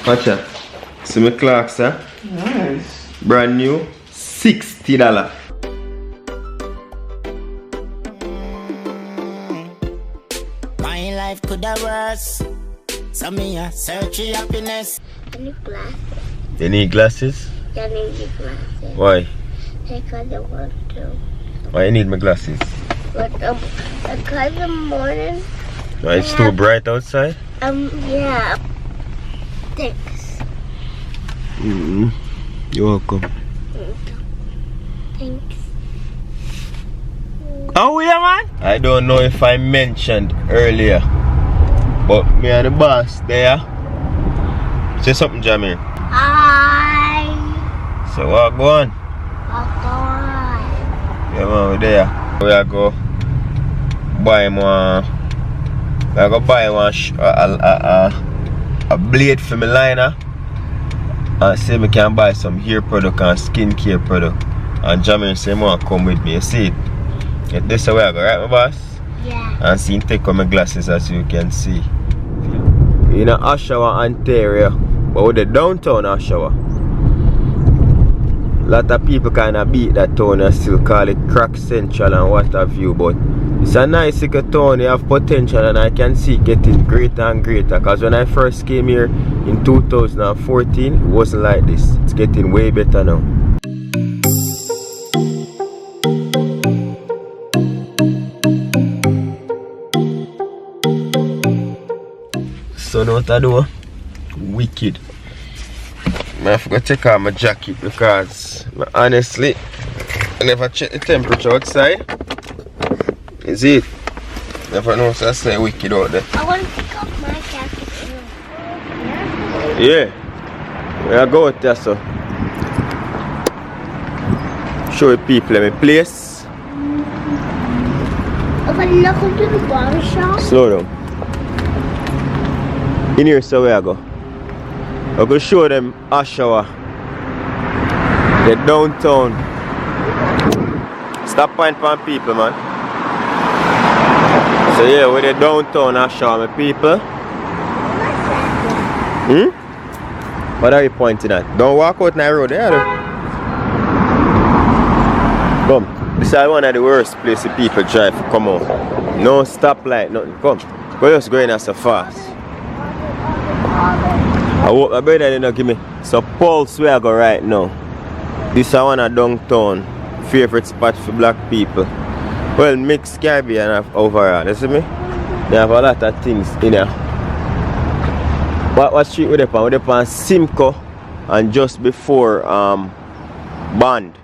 Watch out. See my CLARKS, eh? Nice. Brand new, $60. My life could have worse. So me a search for happiness. I need glasses. You need glasses? Yeah, I need your glasses. Why? Because I want to. Why you need my glasses? But because in the morning. Why it's too bright outside? Yeah. Thanks. You're welcome. Thanks. Oh yeah, man. I don't know if I mentioned earlier, but me and the boss there. Say something, Jamie. Hi. So what go on? Yeah, man, we're there. We are go buy one. We are go buy one a blade for my liner, and say me can buy some hair product and skincare product. And Jamie say man come with me. You see it? This is where I go, right, my boss? Yeah. And see take on my glasses as you can see. In Oshawa, Ontario, but with the downtown Oshawa. A lot of people kind of beat that town and still call it Crack Central and what have you, but it's a nice little town. You have potential and I can see it getting greater and greater, because when I first came here in 2014 it wasn't like this. It's getting way better now. So now what I do? Wicked. I forgot to take off my jacket because honestly I never check the temperature outside. Is it? Never know, so I say wicked out there. I want to pick up my jacket. Yeah. Where I go out there, so show the people my place. If I look into the barber shop. Slow down. In here, so where I go. I'm going to show them Oshawa, the downtown. Stop pointing on people, man. So yeah, we're the downtown Oshawa, my people. What are you pointing at? Don't walk out on the road there. Come. This is one of the worst places people drive. Come on. No stoplight, nothing. Come. We're just going as so fast. I hope my brother didn't give me some pulse where I go right now. This is one of downtown favorite spot for black people. Well, mixed Caribbean overall, you see me? They have a lot of things in here. What street we dey on? We dey on Simcoe and just before Bond.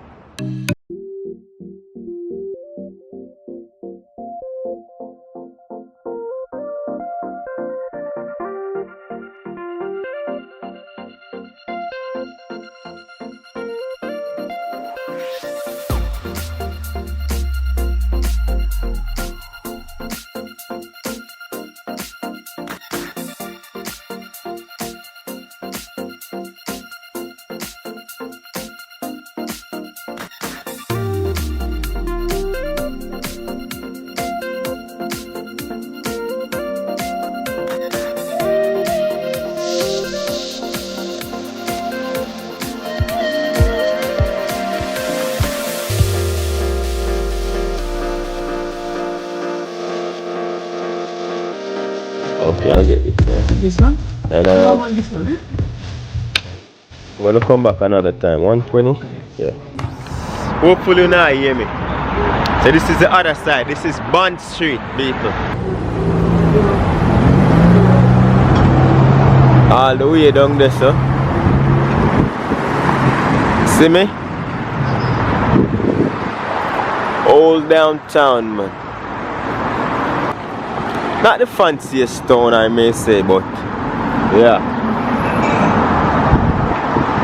Okay, I'll get it there. This one? And I want this one, eh? we're gonna come back another time. 120? Yeah. Hopefully you now hear me. So this is the other side. This is Bond Street, people. All the way down there, sir. See me? Old downtown, man. Not the fanciest town, I may say, but yeah,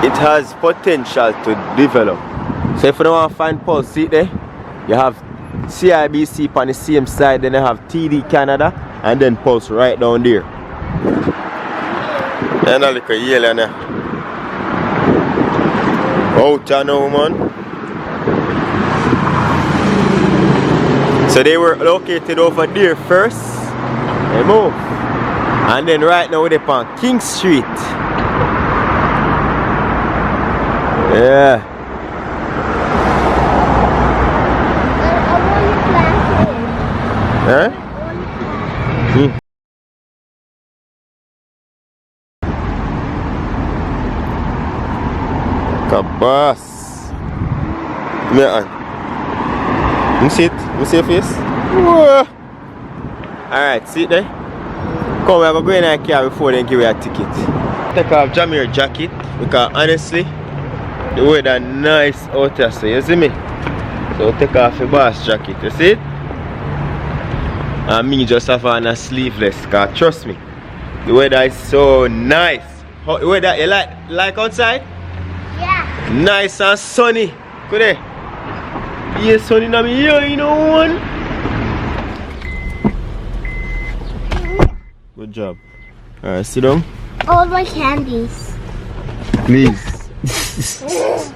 it has potential to develop. So if you don't want to find Pulse, see there, you have CIBC on the same side, then you have TD Canada, and then Pulse right down there. And a little yellow now. Out now, man. So they were located over there first. They move. And then right now they're on King Street. Yeah. Huh? Kabas. You see it? You see your face? Alright, see it there? Come, we're going to go in our car before they give you a ticket. Take off Jameer jacket because honestly, the weather nice out here, so you see me? So take off your boss jacket, you see it? And me just have on a sleeveless, because trust me, the weather is so nice. How, the weather, you like outside? Yeah. Nice and sunny. Good day. Yeah, sunny in me here, you know one. Good job. Alright, sit down. All my candies. Please. Please.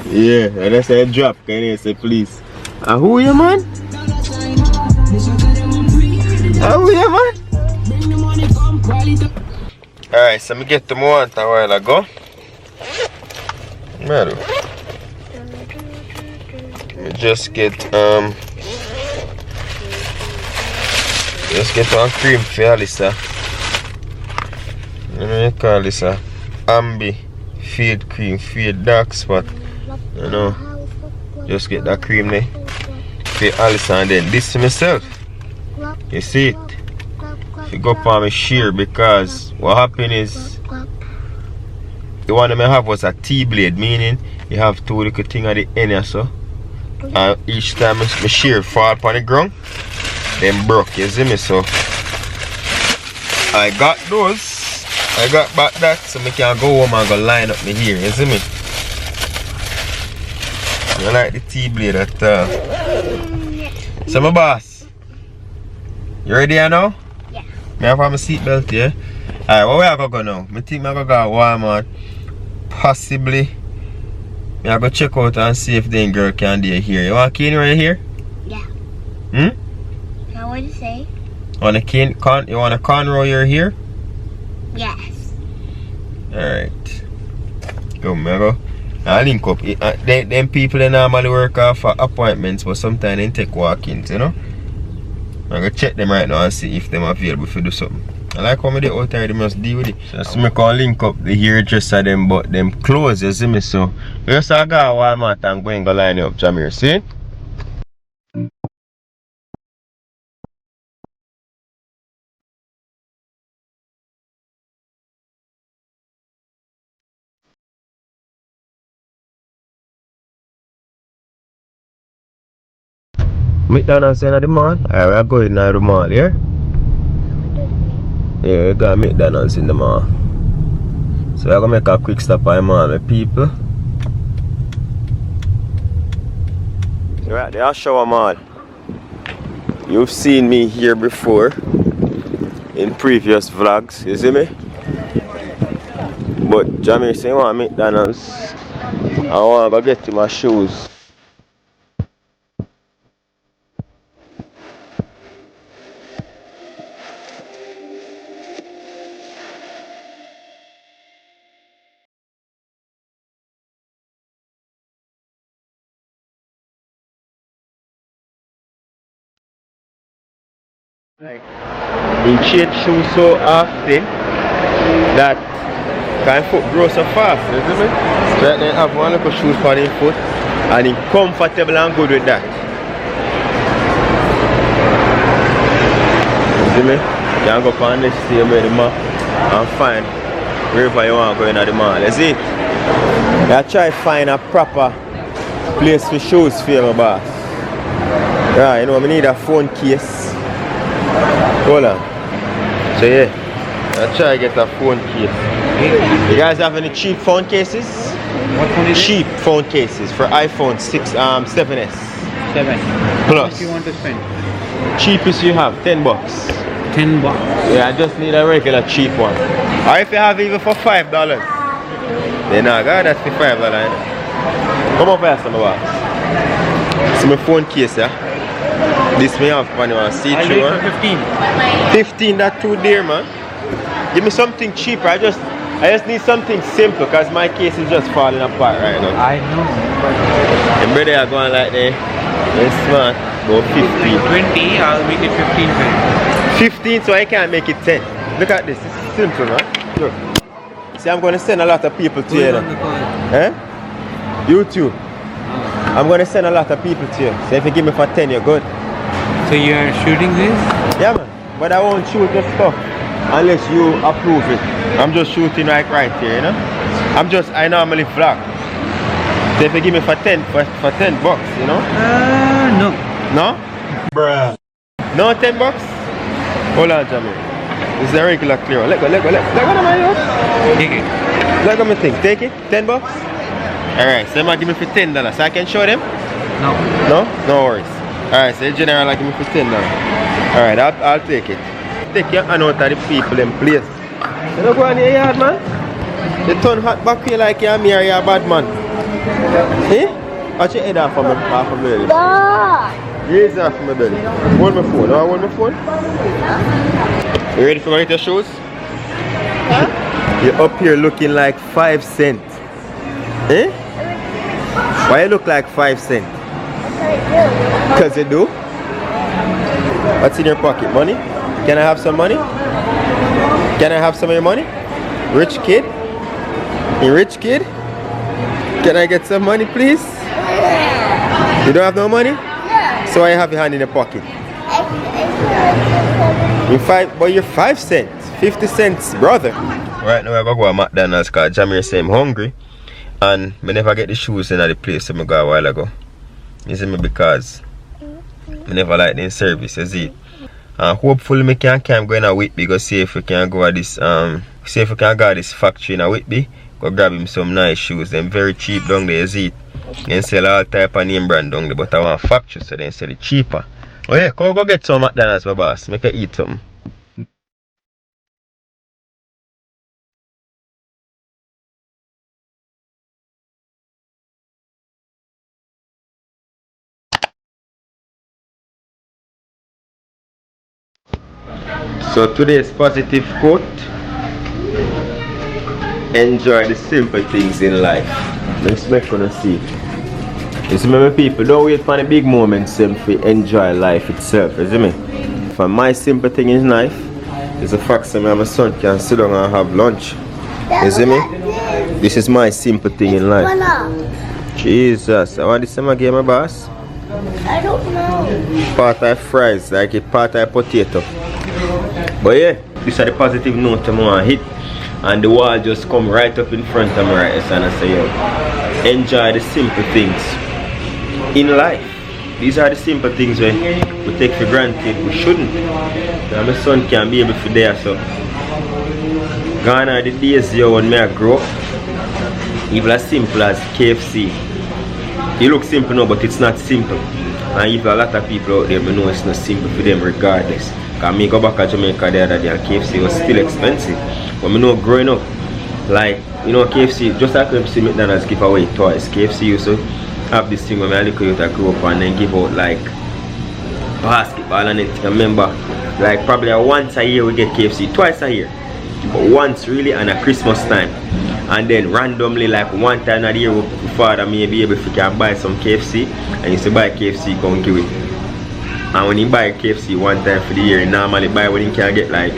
Yeah, that's a drop. Can you say please? Who you, man? Who you, man? Alright, so me get the one a while ago. Matter. Just get one cream for Alisa. What do you call this? Ambi fade cream, fade dark spot. You know, just get that cream there for Alisa, and then this to myself. You see it? If you go up on my shear, because what happened is the one that I have was a T-blade, meaning you have two little things at the end here, so. And each time my shear fall upon the ground, then broke, you see me? So I got those, I got back that, so I can go home and go line up my hair, you see me? I like the T-blade at all. So my boss, you ready now? Yeah. I have my seatbelt here. Alright, where we are going to go now? I think I'm going to go to Walmart. Possibly. I'm going to check out and see if the girl can do your hair. You want a cane right here? Yeah. Now what do you say? Want a cane? You want a cornrow your hair? Yes. Alright. Go, go. I'll link up. Them people they normally work off for appointments, but sometimes they take walk-ins, you know? I'm going to check them right now and see if they're available to do something. I like how they out there, they must deal with it. So I can link up the hairdresser them, but them clothes, you see me? So we just go to Walmart and go and go line up Jameer, see? McDonald's in the mall? Alright, we're going to the mall, yeah? Yeah, we got McDonald's in the mall. So we're going to make a quick stop at the mall, my people. So we're at the Oshawa Mall. You've seen me here before in previous vlogs, you see me? But Jameer say, I want McDonald's. I want to go get my shoes. He change shoes so often that kind of foot grows so fast, you see me? So that they have one little shoes for his foot and he's comfortable and good with that. You see me? You can go up on the same way the map and find wherever you want to go in the mall, you see? You try to find a proper place for shoes for my boss. Yeah, you know, I need a phone case. Hold on. So yeah, I try to get a phone case. You guys have any cheap phone cases? What phone is Cheap phone cases for iPhone 7s. 7. How Plus. much you want to spend? Cheapest you have, $10. $10. Yeah, I just need a regular cheap one. Or if you have even for $5, then I got that for $5. Come up here, some of us. It's my phone case, yeah. This may have fun, you want to see I'll do it for 15. 15, that too dear, man. Give me something cheaper. I just I just need something simple because my case is just falling apart right now. I know. And brother are going like that. It's smart. About 15. 20, I'll make it 15. 15, so I can't make it 10. Look at this. This is simple, man. Look. See, I'm going to send a lot of people to you. Eh? YouTube. I'm going to send a lot of people to you. So if you give me for 10, you're good. So you are shooting this? Yeah, man. But I won't shoot the stuff unless you approve it. I'm just shooting like right here, you know? I normally vlog. So if you give me for 10 bucks, you know? No. No? Bruh. No 10 bucks? Hold on, Jamie. This is a regular clear. Let go. Let go to my house. Take it. Let go my thing. Take it. 10 bucks? Alright, so they might give me for $10. So I can show them? No. No? No worries. Alright, so the general like give me for $10. Alright, I'll take it. Take your hand out of the people in place. You don't go in your yard, man. You turn hot back here like you're me or you're a bad man. Eh? Watch your head off of my belly. Raise off my belly. Hold my phone. No, hold my phone. You ready for me to get your shoes? Huh? You're up here looking like 5 cents. Eh? Why you look like 5 cents? Because you do? What's in your pocket? Money? Can I have some money? Can I have some of your money? Rich kid? You rich kid? Can I get some money, please? You don't have no money? So why you have your hand in your pocket? But you're 5 cents, 50 cents, brother. Right now I go to McDonald's because Jamie say I'm hungry. And I never get the shoes in the place that I got a while ago. You see me because I never like the service, you see. Hopefully I can go in a Whitby, go see if we can go to this see if we can go to this factory in a Whitby. Go grab him some nice shoes. Them very cheap down there, you see. They sell all type of name brand down there, but I want factory so they sell it cheaper. Oh yeah, come go get some McDonald's, my boss. Make her eat something. So today's positive quote: enjoy the simple things in life. Let's make gonna see. You see my people, don't wait for the big moments simply enjoy life itself, you see me? For my simple thing in life is the fact that my son can sit down and have lunch. You see me? This is my simple thing in life. Jesus, I want the same again, my boss. I don't know. Part of fries, like a part of potato. But yeah, this is the positive note I want to hit. And the wall just come right up in front of me right now and I say, yo, enjoy the simple things in life. These are the simple things we take for granted. We shouldn't. Now my son can be able to there, so gone are the days here when I grow up. Even as simple as KFC. It looks simple now, but it's not simple. And even a lot of people out there, I know it's not simple for them regardless. Because I go back to Jamaica the other day and KFC was still expensive. But I know growing up, like, you know, KFC, just like KFC McDonald's give away toys. KFC used to have this thing when I look at I grew up and then give out like basketball and it. I remember, like probably once a year we get KFC, twice a year. But once really and at Christmas time. And then randomly like one time a year my father may be able if he can buy some KFC and used to buy KFC, come give it. And when he buy KFC one time for the year, he normally buy when he can get like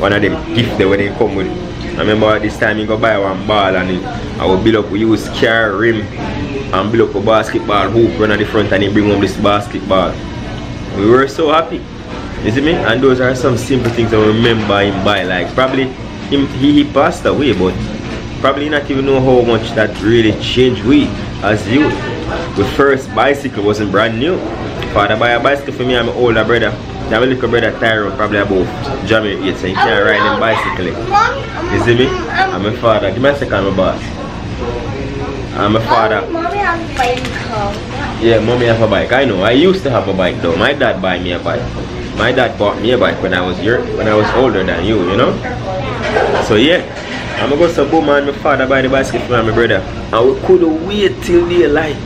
one of them gifts when they come with it. I remember this time he go buy one ball and I would build up, we use car rim and build up a basketball hoop run at the front and he bring home this basketball. We were so happy. You see me? And those are some simple things I remember him buy. Like probably he passed away, but probably not even know how much that really changed we as youth. The first bicycle wasn't brand new. Father buy a bicycle for me and my older brother. My little brother Tyrone probably about Jamie 8, so he can't ride him bicycle. You see me? And my father, give me a second, my boss. And my father. Mommy has a bike. Yeah, mommy have a bike. I know. I used to have a bike though. My dad buy me a bike. My dad bought me a bike when I was older than you, you know? So yeah. I'm gonna go to boom and my father buy the bicycle for my brother. And we couldn't wait till daylight.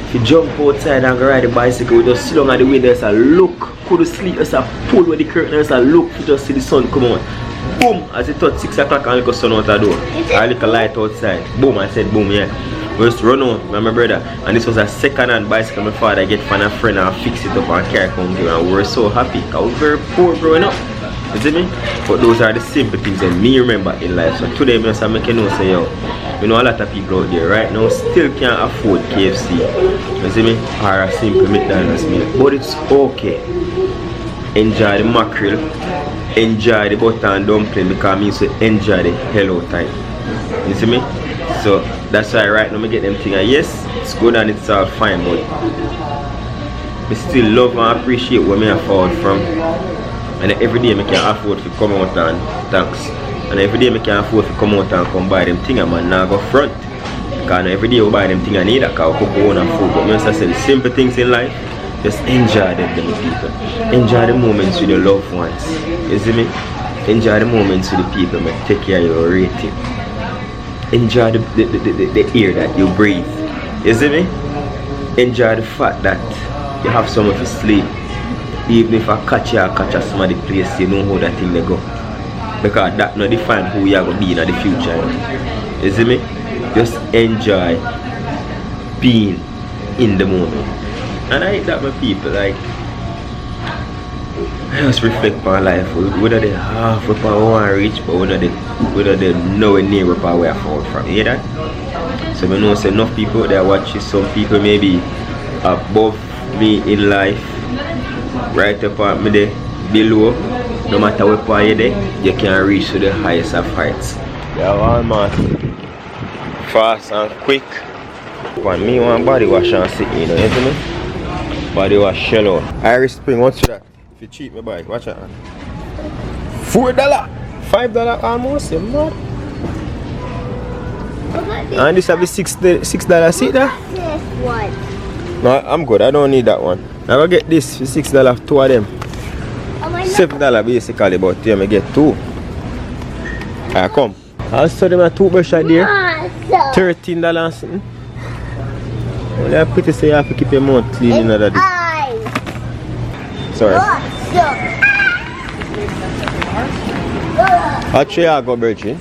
If you jump outside and go ride the bicycle, we just sit down at the window and look. Couldn't sleep, just pull with the curtain and look to just see the sun come on. Boom! As it touched 6 o'clock and I go sun out the door. I look a light outside. Boom! I said boom, yeah. We used to run out with my brother, and this was a second-hand bicycle my father get from a friend and fix it up and carry home here, and we were so happy because we were very poor growing up. You see me? But those are the simple things that me remember in life. So today I just make you know, say yo, you know a lot of people out there right now still can't afford KFC. You see me? Or a simple McDonald's meal. But it's okay. Enjoy the mackerel, enjoy the butter and dumpling because I mean to enjoy the hello time. You see me? So that's why right now I get them things. Yes, it's good and it's all fine, but I still love and appreciate where I afford from. And every day I can afford to come out and thanks. And every day I can afford to come out and come buy them things and man now go front. Because every day I buy them things I need, I can cook own and food. But I say the simple things in life, just enjoy them people. Enjoy the moments with your loved ones. You see me? Enjoy the moments with the people that take care of your rating. Enjoy the air that you breathe. You see me? Enjoy the fact that you have someone to sleep. Even if I catch you or catch a somebody place, you know how that thing they go. Because that not define who you are going to be in the future. You see me? Just enjoy being in the moment. And I hate that my people, like, I just reflect my life. Whether they half up I want to reach, but whether they nowhere near up where I fall from. You hear that? So I know say enough people out there watching, some people maybe above me in life, right up at me there, below. No matter where part you're there, you can reach to the highest of heights. Yeah, almost fast and quick. When me want body wash and sit in, you see me? Body wash shallow. Irish Spring, what's that? If you cheat me buy, watch out. $4, $5 almost, you mad? And this have the $6 seat there? What? No, I'm good, I don't need that one. I'm gonna get this for $6, 2 of them. $7 basically, but yeah, I get 2. Alright, come. I'll study my toothbrush right there. $13 something. Well, I pretty say you have to keep your mouth clean in another day. Sorry. How tray I go, Virgin?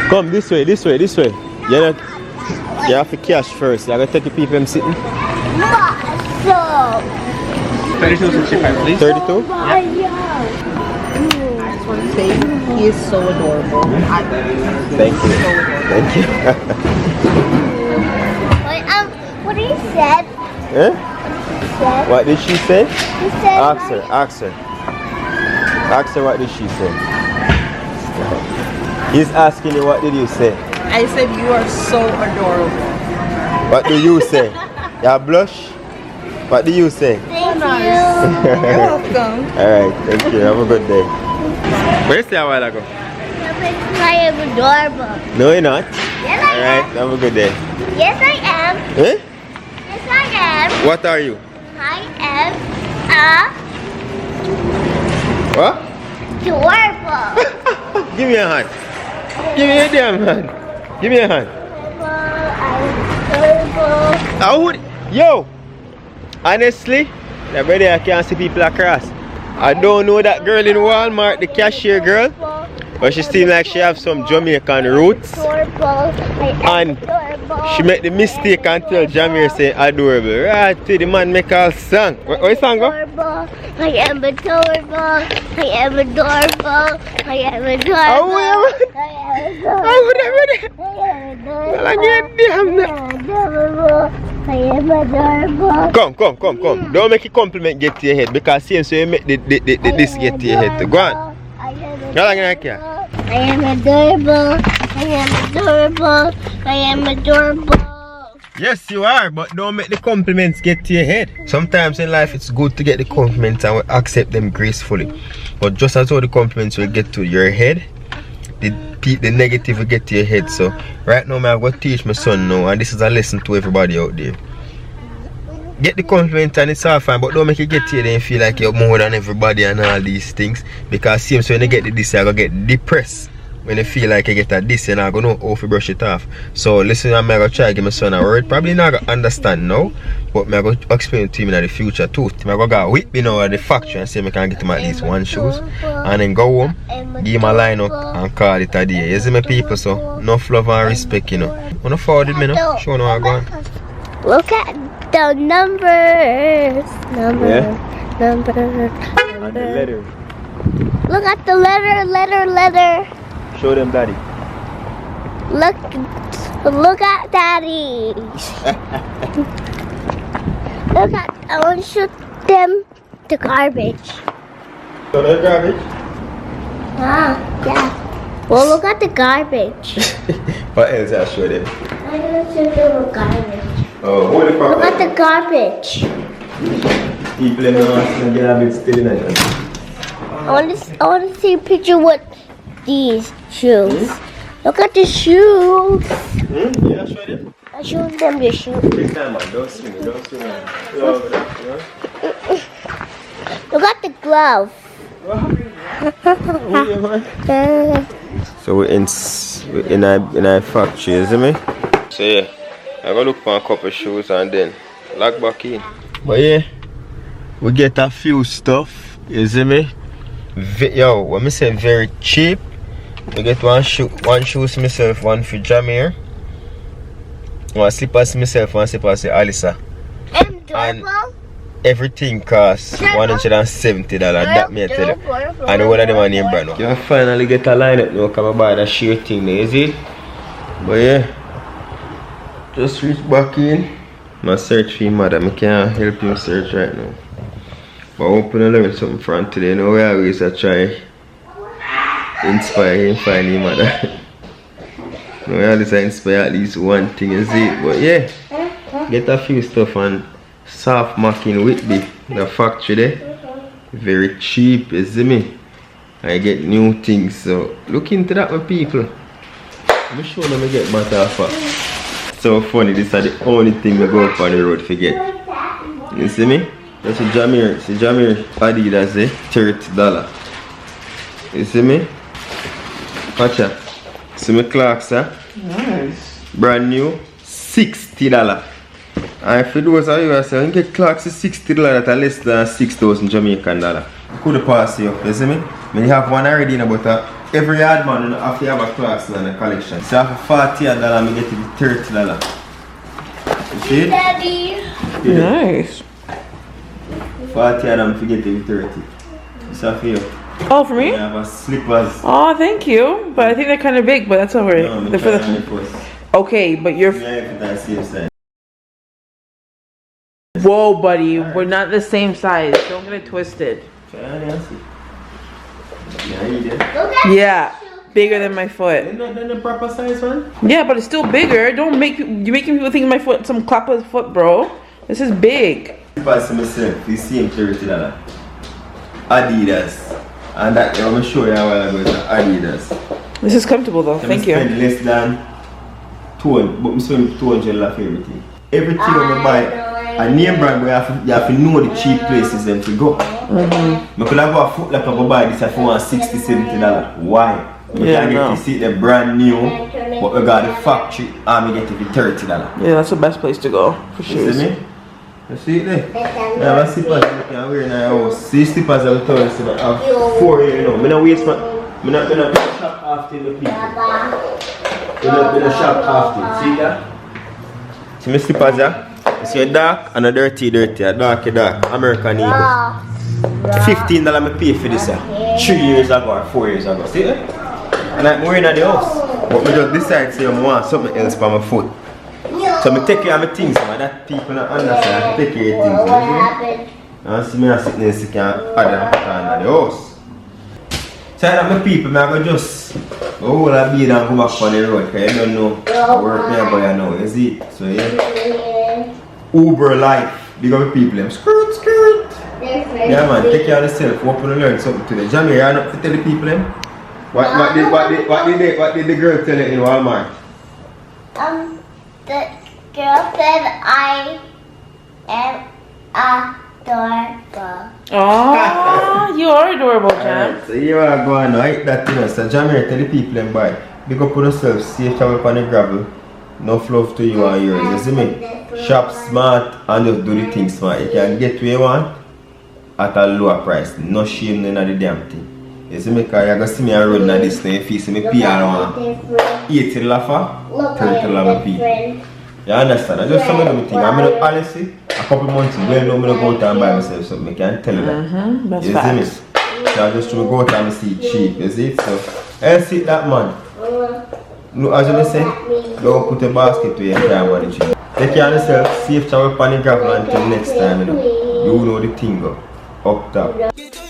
Come this way. You have to cash first. You have to take the people I'm sitting. 32.65, please. 32? I just want to say he is so adorable. Thank you. Thank you. Wait, what did he said? Eh? What did she say? He said Ask her. Ask her what did she say. He's asking you what did you say? I said you are so adorable. What do you say? You blush? What do you say? Thank You're welcome. Alright, thank you. Have a good day. Where you stay a while ago? I am adorable. No, you're not. Yes, I Alright, am. have a good day. Yes, I am. Eh? Yes, I am. What are you? I am What? adorable. Give me a hand. Give me a damn hand. Give me a hand. Adorable. Yo! Honestly, the brother I can't see people across. I don't know that girl in Walmart, the cashier girl. But she seems like she have some Jamaican roots. And she make the mistake and tell Jamaican say adorable. Right to the man make a song. What song go? I am adorable. I am adorable. I am adorable. I am adorable. Come. Don't make a compliment get to your head because seems so you make this get to your head. Go on. I am adorable. I am adorable. I am adorable. Yes, you are, but don't make the compliments get to your head. Sometimes in life it's good to get the compliments and we accept them gracefully. But just as how the compliments will get to your head, the negative will get to your head. So right now I'm going to teach my son now, and this is a lesson to everybody out there. Get the compliment and it's all fine, but don't make it get to you and feel like you're more than everybody and all these things. Because seems when you get this, you're going to get depressed when you feel like you get a this, you're not gonna know how to brush it off. So listen, I'm gonna try to give my son a word. Probably not gonna understand now, but I'm gonna explain it to him in the future too. I'm gonna go whip me now at the factory and see if I can get him at least one shoes. And then go home, give him a line up and call it a day. You see my people, so enough love and respect, you know. Wanna forward it me now? Show me how I'm going. Look at the numbers. Number. And the letter. Look at the letter. Show them daddy. Look at daddy. Look at, I want to shoot them the garbage. Show them garbage? Ah, yeah. Well, look at the garbage. What else I show them? I'm going to shoot them the garbage. Oh, holy fuck. Look at the garbage. People in the house and get a bit still in it. I want to see a picture with these shoes. Look at the shoes. Yeah, show them. I showed them the shoes. Big time, man. Don't swing it. Look at the glove. So we're in a factory, you see me? So yeah, I gotta look for a couple of shoes and then lock back in. But yeah, we get a few stuff, you see me? Yo, when I say very cheap, we get one shoes myself, one for Jameer, one slippers myself, one slippers for Alisa. And everything costs $170, that me I tell you. And one of them are named brand. You finally get a line up now, come and buy that sheer thing, is it? But yeah, just reach back in. My search for your mother, I can't help you search right now. But I hope you learn something from today. Now we always try inspire him find your mother. Now we always inspire at least one thing, is it? But yeah, get a few stuff and soft marking with the factory there. Very cheap, you see me? I get new things, so look into that, my people. I'm sure let me get matter of fact. So funny, this is the only thing we go up on the road for get. You see me? That's a Jameer. See Jameer Adidas, $30. You see me? Watch out. See me CLARKS, Nice. brand new, $60. And for those of you who say, you get CLARKS $60 at less than 6,000 Jamaican dollar. Could pass you up, you see me? When you have one already in about every yard man, you have to have a CLARKS in the collection. So for $40, I get it $30. You see it? Daddy. Nice. 40 and I'm forgetting 30. It's for you. Oh, for me? I have a slippers. Oh, thank you. But I think they're kind of big, but that's alright. No, They're for the... Okay, but you're... Whoa, buddy. We're not the same size. Don't get it twisted. Yeah, bigger than my foot. Isn't that the proper size one? Yeah, but it's still bigger. Don't make... You're making people think my foot some clapper's foot, bro. This is big. Pass myself, you see him $30. Adidas. And that I'm gonna show you how I go to Adidas. This is comfortable though, thank you. Spend less than 200, but I spend $200 for everything. Everything when I buy a name brand, you have to know the cheap places then to go. I could have got a Foot Locker to buy this for $60, $70. Why? You Yeah, can get no. to see the brand new, but we got the factory and we get it for $30. Yeah, that's the best place to go for You shoes. see me? You see it there? I have a slippers you can wear in the house. See slippers I will tell you, so I have 4 here, you know. I'm not waste my... I'm not shop after the people. I'm not shop after. See that? See my slippers there? You see a dark and a dirty, a dark, American Eagle. $15 I pay for this 3 years ago or 4 years ago. See it? And I'm wearing at the house. But I just decide to say I want something else for my foot. So I take care of my things, man. That people don't understand. I take care of things. And see me sitting there sick and other at the house. So that my people, I go just hold a bead and go back on the road because you don't know work nearby now, you see? So yeah. Uber life. Big up the people, them skirt. Yeah man, take care of yourself. Hope you learn something today. Jamie, you not to tell the people them? What did the girl tell you in Walmart? The girl said I am adorable. Oh, You are adorable, Jam. So you are going right that you know. So Jamie, tell the people and buy. Big up on yourself, safe travel on the gravel. No fluff to you and yours. You see me? Shop smart and just do the thing smart. You can get where you want at a lower price. No shame in the damn thing. You see me? Because you're going to see me on road now this now. If you see me pay around $80 for $30 people. You understand? I just some of the thing. I mean, honestly, a couple months ago, I know I'm going to go out and buy myself something. I can't tell you that. That's you facts. see me? So I just try to go out and see it cheap. You see it? So, I see that man. No, as you say, don't put a basket where you can't manage it. Take care of yourself, safe travel on the gravel until next time, you know. You know the thing go. Up top.